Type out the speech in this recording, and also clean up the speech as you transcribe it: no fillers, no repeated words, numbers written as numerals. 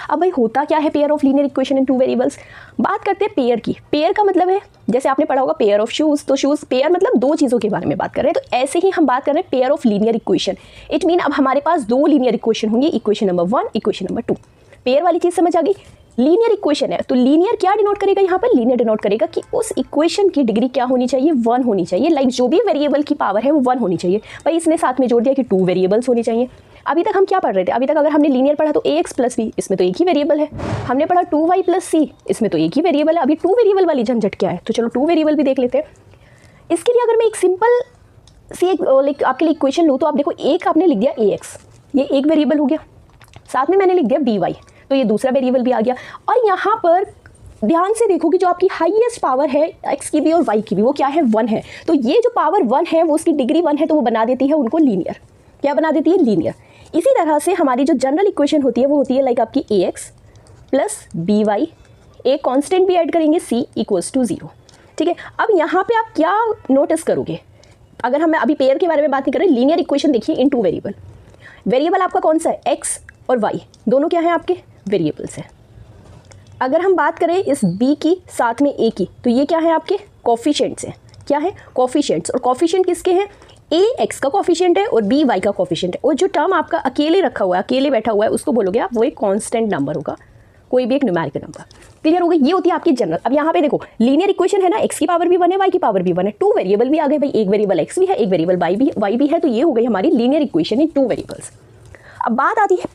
अब भाई होता क्या है pair of linear equation in two variables? बात करते हैं पेयर की। पेयर का मतलब है, जैसे आपने पढ़ा होगा पेयर ऑफ शूज़, तो शूज़ पेयर मतलब दो चीज़ों के बारे में बात कर रहे हैं। तो ऐसे ही हम बात कर रहे हैं pair of linear equation. It mean अब हमारे पास दो लीनियर इक्वेशन होंगी, equation number 1, equation number 2। Pair वाली चीज़ समझ आ गई। लीनियर इक्वेशन है तो लीनियर क्या डिनोट करेगा यहाँ पर? लीनियर डिनोट करेगा कि उस इक्वेशन की डिग्री क्या होनी चाहिए? 1 होनी चाहिए। लाइक जो भी वेरिएबल की पावर है वो 1 होनी चाहिए। भाई इसने साथ में जोड़ दिया कि 2 वेरिएबल्स होने चाहिए। अभी तक हम क्या पढ़ रहे थे? अभी तक अगर हमने लीनियर पढ़ा तो ax + b, इसमें तो एक ही वेरिएबल है। हमने पढ़ा 2y + c, इसमें तो एक ही वेरिएबल है। अभी 2 वेरिएबल वाली झंझट क्या है? तो चलो 2 वेरिएबल भी देख लेते हैं। इसके लिए अगर मैं एक सिंपल सी एक लाइक आपके लिए इक्वेशन लूँ तो आप देखो, एक आपने लिख दिया ax, ये एक वेरिएबल हो गया। साथ में मैंने लिख दिया by, तो ये दूसरा वेरिएबल भी आ गया। और यहाँ पर ध्यान से देखो कि जो आपकी हाईएस्ट पावर है x की भी और y की भी, वो क्या है? 1 है। तो ये जो पावर 1 है वो उसकी डिग्री 1 है, तो वो बना देती है उनको लीनियर। क्या बना देती है? लीनियर। इसी तरह से हमारी जो जनरल इक्वेशन होती है वो होती है लाइक आपकी ax + by, एक कांस्टेंट भी ऐड करेंगे c = 0। ठीक है। अब यहाँ पे आप क्या नोटिस करोगे? अगर हम अभी पेयर के बारे में बात नहीं कर रहे, लीनियर इक्वेशन देखिए इन टू वेरिएबल। वेरिएबल आपका कौन सा है? x और y, दोनों क्या है आपके? वेरिएबल्स हैं। अगर हम बात करें इस b की साथ में a की, तो ये क्या है? आपके कोफिशिएंट्स हैं। क्या है? कोफिशिएंट्स। और कोफिशिएंट किसके हैं? a x का कोफिशिएंट है और b y का कोफिशिएंट है। और जो टर्म आपका अकेले रखा हुआ है, अकेले बैठा हुआ है, उसको बोलोगे आप वो एक कांस्टेंट नंबर होगा, कोई भी एक न्यूमेरिकल नंबर। क्लियर हो गई? ये होती है आपकी जनरल। अब यहाँ पे देखो लीनियर इक्वेशन है ना, x की पावर भी 1 है, y की पावर भी 1 है, 2 वेरिएबल भी आ गए भाई, एक वेरिएबल x भी है, एक वेरिएबल y भी है, तो ये हो गई हमारी लीनियर इक्वेशन इन 2 वेरिएबल्स। अब बात आती है